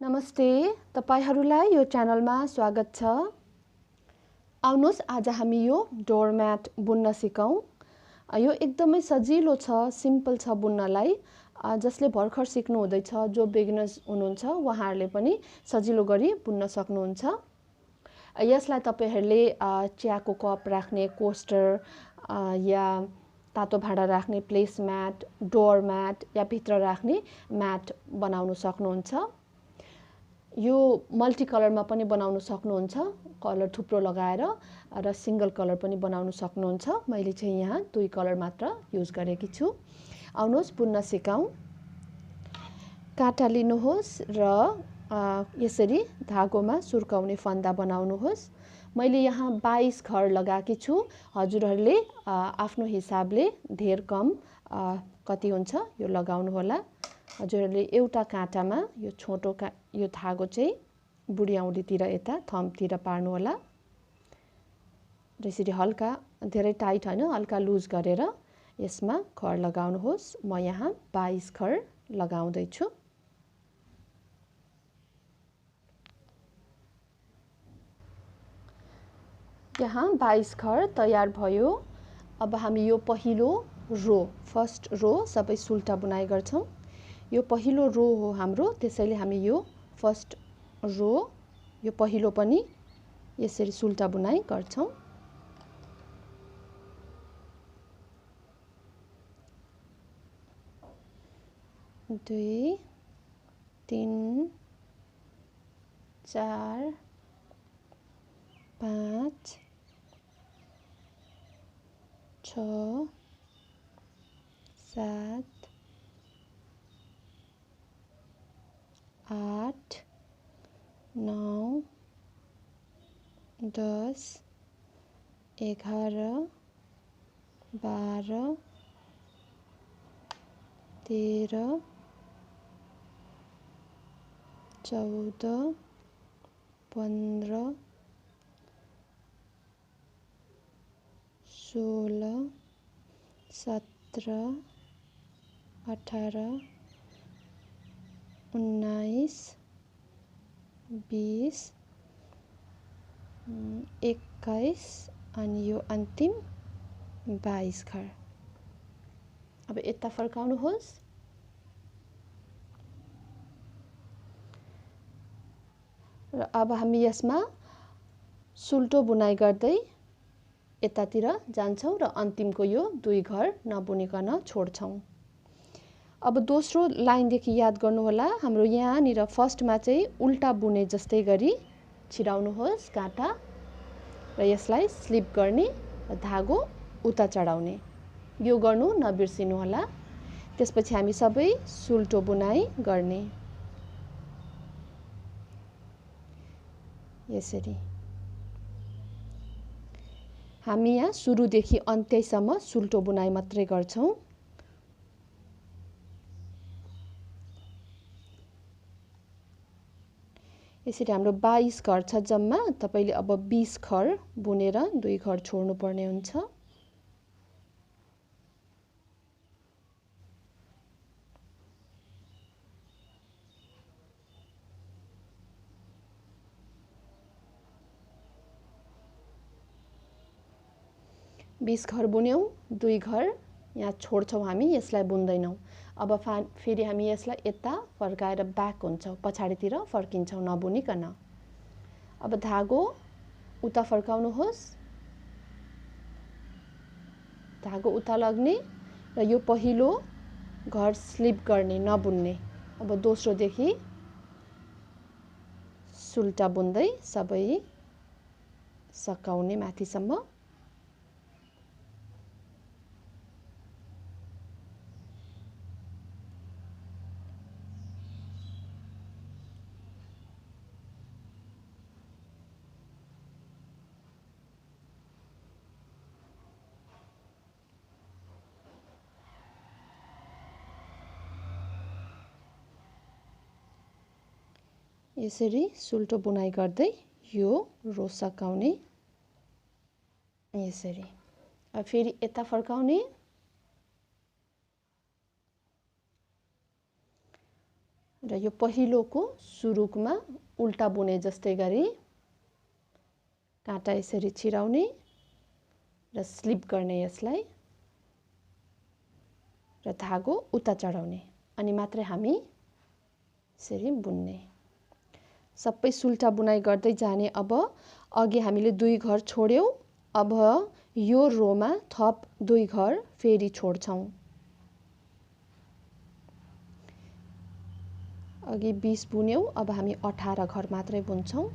नमस्ते, तपाईहरुलाई यो च्यानलमा स्वागत छ। आउनुहोस् आज हामी यो डोरम्याट बुन्न सिकौं। यो एकदमै सजिलो छ, सिम्पल छ बुन्नलाई। जसले भर्खर सिक्नु हुँदैछ, जो बिगिनर्स हुनुहुन्छ, उहाँहरूले पनि सजिलो गरी बुन्न सक्नुहुन्छ। यसलाई तपाईहरुले चियाको कप राख्ने कोस्टर या तातो भाँडा राख्ने प्लेस म्याट, डोरम्याट या भित्र राख्ने म्याट बनाउन सक्नुहुन्छ। यो मल्टी कलरमा पनि बनाउन सक्नुहुन्छ, कलर थुप्रो लगाएर र सिंगल कलर पनि बनाउन सक्नुहुन्छ। मैले चाहिँ यहाँ 2 कलर मात्र युज गरेकी छु। आउनुहोस् बुन्न सिकौं। काँटा लिनुहोस् र यसरी धागोमा सुर्काउने फन्दा बनाउनुहोस्। मैले यहाँ 22 घर लगाएकी छु। हजुरहरूले आफ्नो हिसाबले धेर कम कति हुन्छ यो लगाउनु होला। हजुरहरूले एउटा काँटामा यो छोटो यो धागो चाहिँ बुढी औँलीतिर यता थम्बतिर पार्नु होला। र यसरी हल्का, धेरै टाइट हैन, हल्का लुज गरेर यसमा खर लगाउनुहोस्। म यहाँ 22 खर लगाउँदै छु। यहाँ 22 खर तयार भयो। अब हामी यो पहिलो रो, फर्स्ट रो सबै सुल्टा बुनाइ गर्छौं। यो पहिलो रो हो हाम्रो, त्यसैले हामी यो फर्स्ट रो, यो पहिलो पनि यसरी सुल्टा बुनाइ गर्छौं। दुई, 3, 4, 5, 6, 7, 8, 9, 10, 11, 12, 13, 14, 15, 16, 17, 18, 19, 20, 21 अनि यो अन्तिम 22 घर। अब यता फर्काउनुहोस्। र अब हामी यसमा सुल्टो बुनाइ गर्दै यतातिर जान्छौं र अन्तिमको यो 2 घर नबुनिकन छोड्छौं। अब दोस्रो लाइनदेखि याद गर्नु होला। हाम्रो यहाँनिर फर्स्टमा चाहिँ उल्टा बुने जस्तै गरी छिराउनुहोस् काँटा र यसलाई स्लिप गर्ने र धागो उता चढाउने। यो गर्नु नबिर्सिनु होला। त्यसपछि हामी सबै सुल्टो बुनाइ गर्ने। यसरी हामी यहाँ सुरुदेखि अन्त्यसम्म सुल्टो बुनाइ मात्रै गर्छौं। यसरी हाम्रो 22 घर छ जम्मा। तपाईले अब 20 घर बुनेर 2 घर छोड्नु पर्ने हुन्छ। बीस घर बुन्यौं, 2 घर यहाँ छोड्छौं हामी, यसलाई बुन्दैनौं। अब फेरि हामी यसलाई यता फर्काएर ब्याक हुन्छौं, पछाडीतिर फर्किन्छौं नबुनिकन। अब धागो उता फर्काउनुहोस्। धागो उता लग्ने र यो पहिलो घर स्लिप गर्ने, नबुन्ने। अब दोस्रो देखि सुल्टा बुन्दै सबै सकाउने माथिसम्म। यसरी सुल्टो बुनाइ गर्दै यो रो सकाउने। यसरी अब फेरि यता फर्काउने र यो पहिलोको सुरुमा उल्टा बुने जस्तै गरी काँटा यसरी छिराउने र स्लिप गर्ने यसलाई र धागो उता चढाउने अनि मात्रै हामी यसरी बुन्ने। सबै सुल्टा बुनाइ गर्दै जाने। अब अघि हामीले 2 घर छोड्यौं, अब यो रोमा थप 2 घर फेरि छोड्छौं। अघि 20 बुन्यौं, अब हामी 18 घर मात्रै बुन्छौं।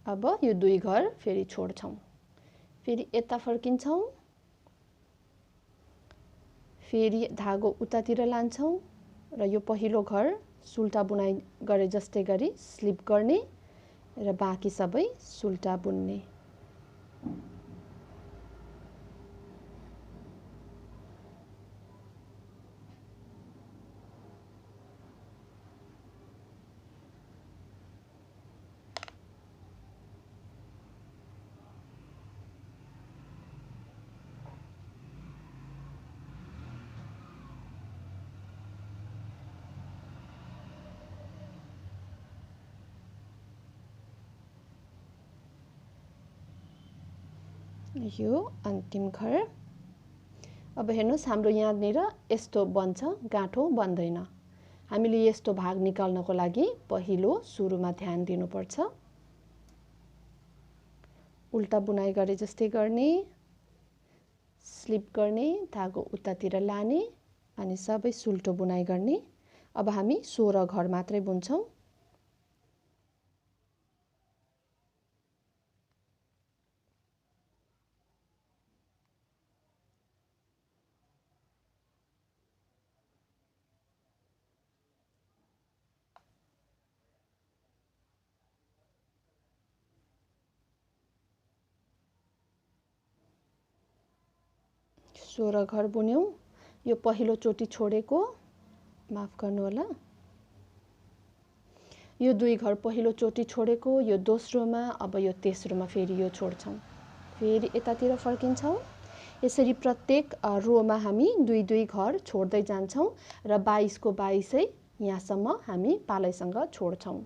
अब यो 2 घर फेरि छोड्छौं, फेरि यता फर्किन्छौं, फेरि धागो उतातिर लान्छौं र यो पहिलो घर सुल्टा बुनाइ गरे जस्तै गरी स्लिप गर्ने र बाँकी सबै सुल्टा बुन्ने। यो अन्तिम घर। अब हेर्नुस्, हाम्रो यहाँनिर यस्तो बन्छ, गाँठो बन्दैन। हामीले यस्तो भाग निकाल्नको लागि पहिलो सुरुमा ध्यान दिनुपर्छ। उल्टा बुनाइ गरे जस्तै गर्ने, स्लिप गर्ने, धागो उतातिर लाने अनि सबै सुल्टो बुनाइ गर्ने। अब हामी 16 घर मात्रै बुन्छौं। सोह्र घर बुन्यौं। यो पहिलो चोटी छोडेको, माफ गर्नु होला, यो 2 घर पहिलो चोटी छोडेको, यो दोस्रोमा, अब यो तेस्रोमा फेरि यो छोड्छौं, फेरि यतातिर फर्किन्छौं। यसरी प्रत्येक रोमा हामी 2-2 घर छोड्दै जान्छौं र 22 को 22 यहाँसम्म हामी पालैसँग छोड्छौं।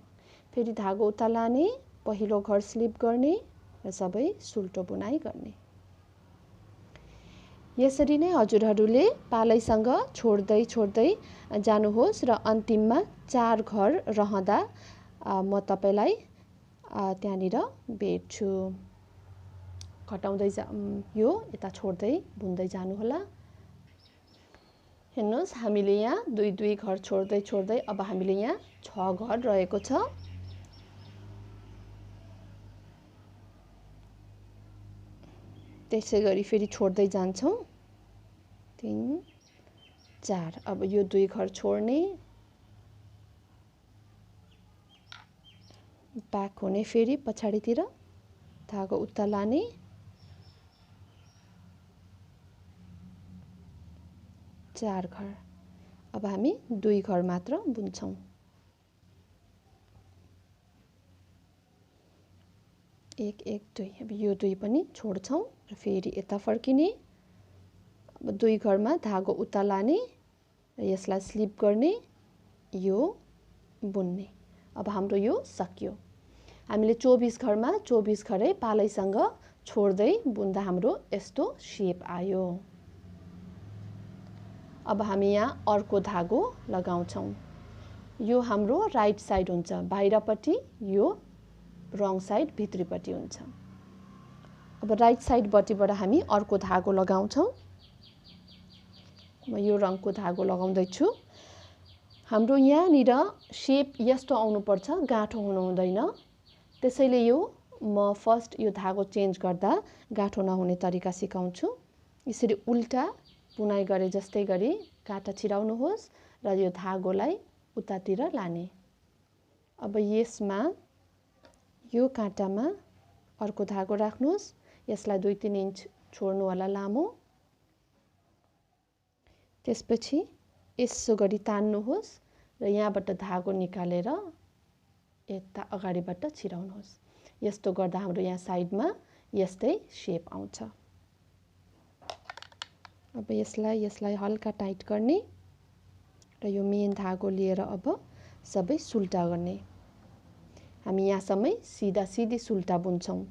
फेरि धागो उता लाने, पहिलो घर स्लिप गर्ने र सबै सुल्टो बुनाइ गर्ने। यसरी नै हजुरहरूले पालैसँग छोड्दै छोड्दै जानुहोस् र अन्तिममा 4 घर रहँदा म तपाईलाई त्यहाँनिर भेट्छु। घटाउँदै यो यता छोड्दै बुन्दै जानुहोला। हेर्नुस्, हामीले यहाँ 2-2 घर छोड्दै छोड्दै अब हामीले यहाँ 6 घर रहेको छ। त्यसै गरी फेरि छोड्दै जान्छौं, 3 4। अब यो 2 घर छोड्ने, ब्याक हुने, फेरि पछाडितिर धागो उता लाने, चार घर। अब हामी 2 घर मात्र बुन्छौं। एक एक 2। अब यो 2 पनि छोड्छौं र फेरि यता फर्किने। अब 2 घरमा धागो उता लाने र यसलाई स्लिप गर्ने, यो बुन्ने। अब हाम्रो यो सकियो। हामीले 24 घरमा 24 घरै पालैसँग छोड्दै बुन्दा हाम्रो यस्तो शेप आयो। अब हामी यहाँ अर्को धागो लगाउँछौं। यो हाम्रो राइट साइड हुन्छ, बाहिरपट्टि, यो रङ साइड भित्रीपट्टि हुन्छ। अब राइट साइडपट्टिबाट हामी अर्को धागो लगाउँछौं। म यो रङको धागो लगाउँदै छु। हाम्रो यहाँनिर शेप यस्तो आउनुपर्छ, गाँठो हुनु हुँदैन। त्यसैले यो म फर्स्ट यो धागो चेन्ज गर्दा गाँठो नहुने तरिका सिकाउँछु। यसरी उल्टा बुनाइ गरे जस्तै गरी काँटा छिराउनुहोस् र यो धागोलाई उतातिर लाने। अब यसमा यो काँटामा अर्को धागो राख्नुहोस्। यसलाई 2-3 इन्च छोड्नु होला लामो। त्यसपछि यसो गरी तान्नुहोस् र यहाँबाट धागो निकालेर यता अगाडिबाट छिराउनुहोस्। यस्तो गर्दा हाम्रो यहाँ साइडमा यस्तै शेप आउँछ। अब यसलाई हल्का टाइट गर्ने र यो मेन धागो लिएर अब सबै सुल्टा गर्ने। हामी यहाँसम्मै सिधा सिधी सुल्टा बुन्छौं।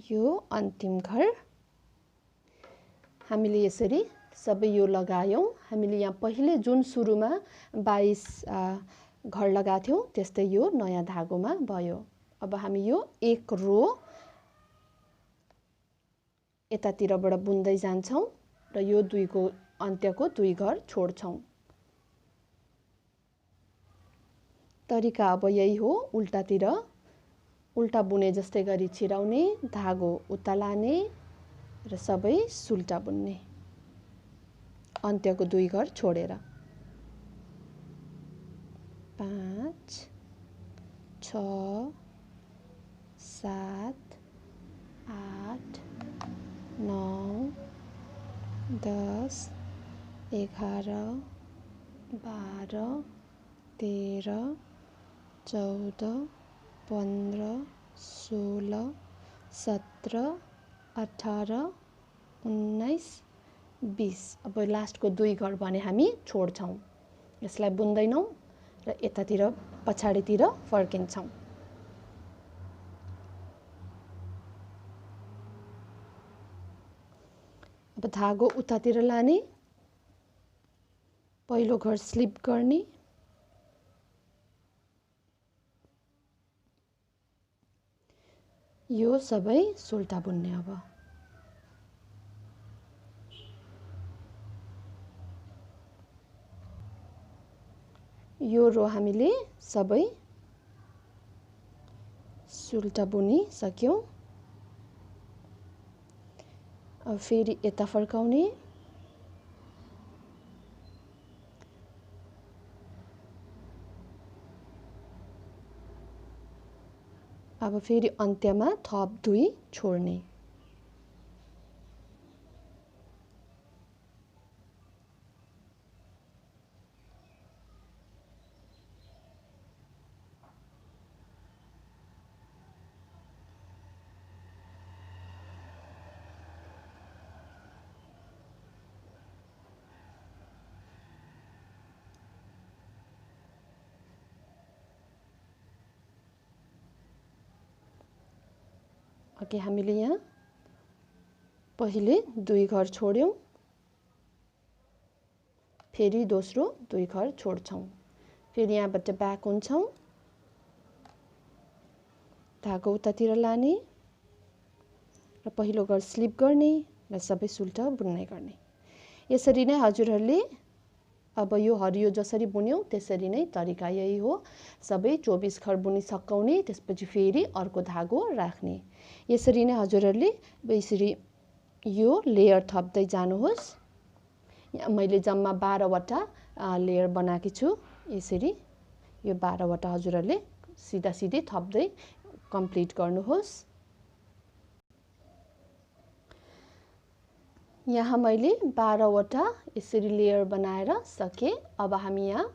यो अन्तिम घर। हामीले यसरी सबै यो लगायौं। हामीले यहाँ पहिले जुन सुरुमा 22 घर लगाथ्यौं त्यस्तै यो नयाँ धागोमा भयो। अब हामी यो एक रो यतातिरबाट बुन्दै जान्छौं र यो दुईको अन्त्यको 2 घर छोड्छौं। तरिका अब यही हो, उल्टा बुने जस्तै गरी छिराउने, धागो उता लाने र सबै सुल्टा बुन्ने अन्त्यको 2 घर छोडेर। 5 6 7 8 9 10 11 12 13 14 15 16 17 18 19 20। अब लास्टको 2 घर भने हामी छोड्छौं। यसलाई बुन्दैनौं र यतातिर पछाडीतिर फर्किन्छौं। अब धागो उतातिर लाने, पहिलो घर स्लिप गर्ने, यो सबै सुल्टा बुन्ने। अब यो रो हामीले सबै सुल्टा बुनि सक्यौं। अब फेरि यता फर्काउने, अब फेरि अन्त्यमा थप 2 छोड्ने। अघि हामीले यहाँ पहिले 2 घर छोड्यौं, फेरि दोस्रो 2 घर छोड्छौं। फेरि यहाँबाट ब्याक हुन्छौं, धागो उतातिर लाने र पहिलो घर स्लिप गर्ने र सबै सुल्टा बुन्ने गर्ने। यसरी नै हजुरहरूले अब यो हरियो जसरी बुन्यौं त्यसरी नै तरिका यही हो। सबै 24 घर बुनिसकाउने, त्यसपछि फेरि अर्को धागो राख्ने। यसरी नै हजुरहरूले यसरी यो लेयर थप्दै जानुहोस्। यहाँ मैले जम्मा 12 वटा लेयर बनाएकी छु। यसरी यो 12 वटा हजुरहरूले सिधा सिधी थप्दै कम्प्लिट गर्नुहोस्। यहाँ मैले 12 वटा यसरी लेयर बनाएर सके। अब हामी यहाँ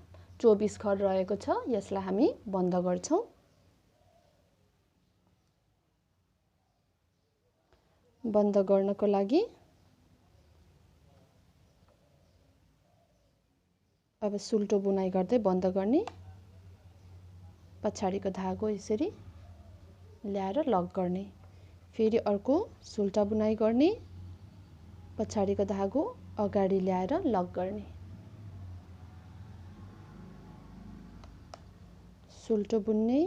24 घर रहेको छ, यसलाई हामी बन्द गर्छौं। बन्द गर्नको लागि अब सुल्टो बुनाइ गर्दै बन्द गर्ने। पछाडीको धागो यसरी ल्याएर लक गर्ने, फेरि अर्को सुल्टा बुनाइ गर्ने, पछाडीको धागो अगाडि ल्याएर लक गर्ने। सुल्टो बुन्ने।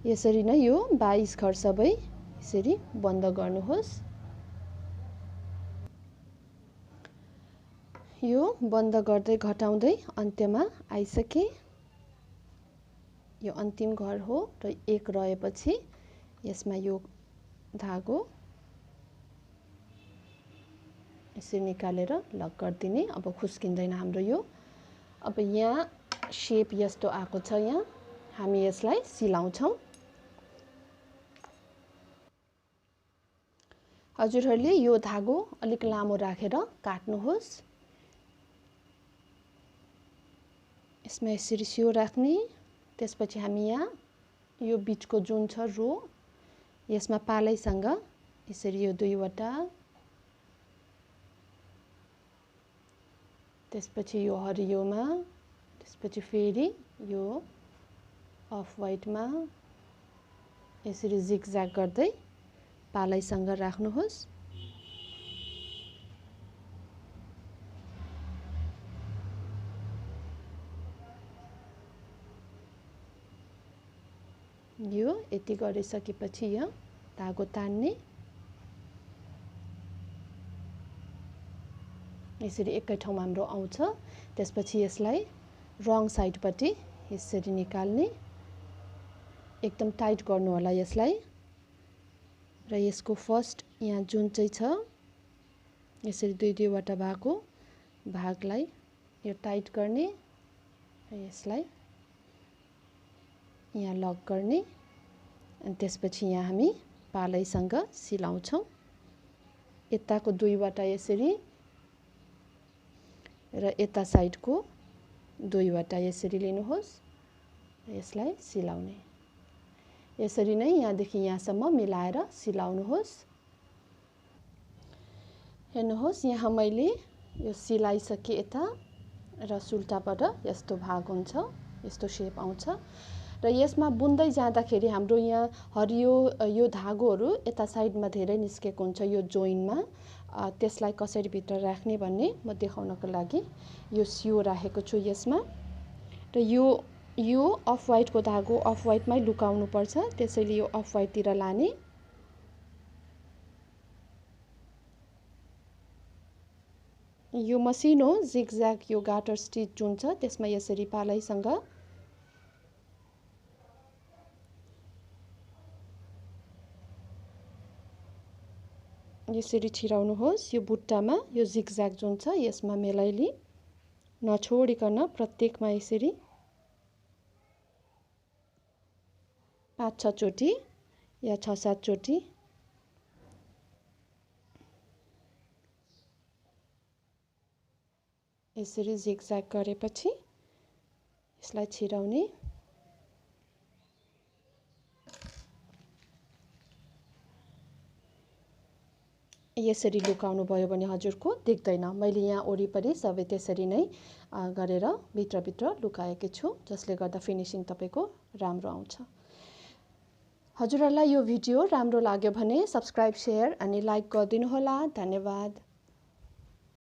यसरी नै यो 22 घर सबै यसरी बन्द गर्नुहोस्। यो बन्द गर्दै घटाउँदै अन्त्यमा आइसके। यो अन्तिम घर हो र एक रहेपछि यसमा यो धागो यसरी निकालेर लक गरिदिने। अब खुस्किँदैन हाम्रो यो। अब यहाँ शेप यस्तो आएको छ। यहाँ हामी यसलाई सिलाउँछौँ। हजुरहरूले यो धागो अलिक लामो राखेर काट्नुहोस्। यसमा यसरी सियो राख्ने। त्यसपछि हामी यहाँ यो बीचको जुन छ रो यसमा पालैसँग यसरी यो दुईवटा, त्यसपछि यो हरियोमा, त्यसपछि फेरि यो अफ व्हाइटमा यसरी जिगज्याग गर्दै पालैसँग राख्नुहोस्। यो यति गरिसकेपछि यहाँ धागो तान्ने। यसरी एकै ठाउँमा हाम्रो आउँछ। त्यसपछि यसलाई रङ साइडपट्टि यसरी निकाल्ने। एकदम टाइट गर्नु होला यसलाई। र यसको फर्स्ट यहाँ जुन चाहिँ छ यसरी दुईवटा भएको भागलाई यो टाइट गर्ने र यसलाई यहाँ लक गर्ने। अनि त्यसपछि यहाँ हामी पालैसँग सिलाउँछौँ। यताको दुईवटा यसरी र यता साइडको दुईवटा यसरी लिनुहोस्। यसलाई सिलाउने। यसरी नै यहाँदेखि यहाँसम्म मिलाएर सिलाउनुहोस्। हेर्नुहोस् यहाँ मैले यो सिलाइसके यता र सुल्टाबाट यस्तो भाग हुन्छ, यस्तो शेप आउँछ। र यसमा बुन्दै जाँदाखेरि हाम्रो यहाँ हरियो यो धागोहरू यता साइडमा धेरै निस्केको हुन्छ यो जोइनमा। त्यसलाई कसरी भित्र राख्ने भन्ने म देखाउनको लागि यो सियो राखेको छु यसमा। र यो अफ व्हाइटको धागो अफ व्हाइटमै लुकाउनु पर्छ। त्यसैले यो अफ व्हाइटतिर लाने। यो मसिनो जिगज्याग यो गाटर स्टिच जुन छ त्यसमा यसरी पालैसँग यसरी छिराउनुहोस्। यो बुट्टामा यो जिगज्याग जुन छ यसमा मेलाइली नछोडिकन प्रत्येकमा यसरी 5-6 चोटि या 6-7 चोटि यसरी जिगज्याग गरेपछि यसलाई छिराउने। यसरी लुकाउनु भयो भने हजुरको देख्दैन। मैले यहाँ वरिपरि सबै त्यसरी नै गरेर भित्रभित्र लुकाएकी छु, जसले गर्दा फिनिसिङ तपाईको राम्रो आउँछ। हजुरहरूलाई यो भिडियो राम्रो लाग्यो भने सब्स्क्राइब, शेयर अनि लाइक गरिदिनु होला। धन्यवाद।